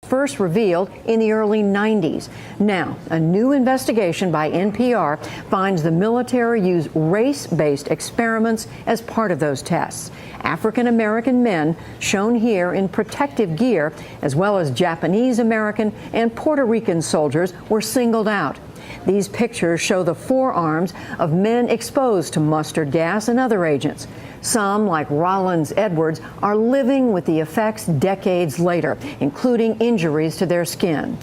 first revealed in the early 90s. Now, a new investigation by NPR finds the military used race-based experiments as part of those tests. African-American men, shown here in protective gear, as well as Japanese American and Puerto Rican soldiers, were singled out. These pictures show the forearms of men exposed to mustard gas and other agents. Some, like Rollins Edwards, are living with the effects decades later, including injuries to their skin.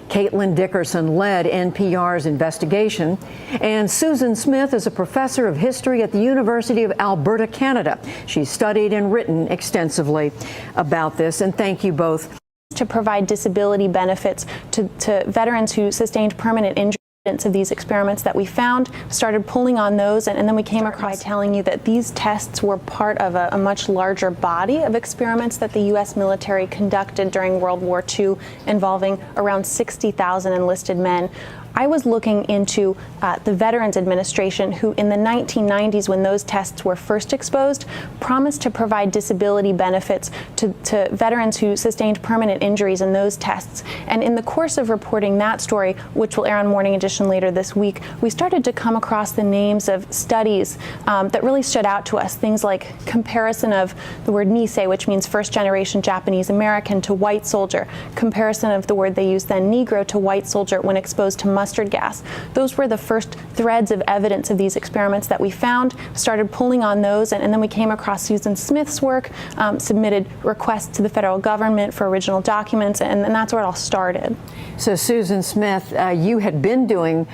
Caitlin Dickerson led NPR's investigation, and Susan Smith is a professor of history at the University of Alberta, Canada. She's studied and written extensively about this, and thank you both. To provide disability benefits to veterans who sustained permanent injury of these experiments that we found, started pulling on those, and then we came across telling you that these tests were part of a much larger body of experiments that the U.S. military conducted during World War II involving around 60,000 enlisted men. I was looking into the Veterans Administration, who in the 1990s, when those tests were first exposed, promised to provide disability benefits to veterans who sustained permanent injuries in those tests. And in the course of reporting that story, which will air on Morning Edition later this week, we started to come across the names of studies that really stood out to us. Things like comparison of the word Nisei, which means first-generation Japanese American, to white soldier, comparison of the word they used then, Negro, to white soldier when exposed to mustard gas. Those were the first threads of evidence of these experiments that we found, started pulling on those, and then we came across Susan Smith's work, submitted requests to the federal government for original documents, and that's where it all started. So Susan Smith, you had been doing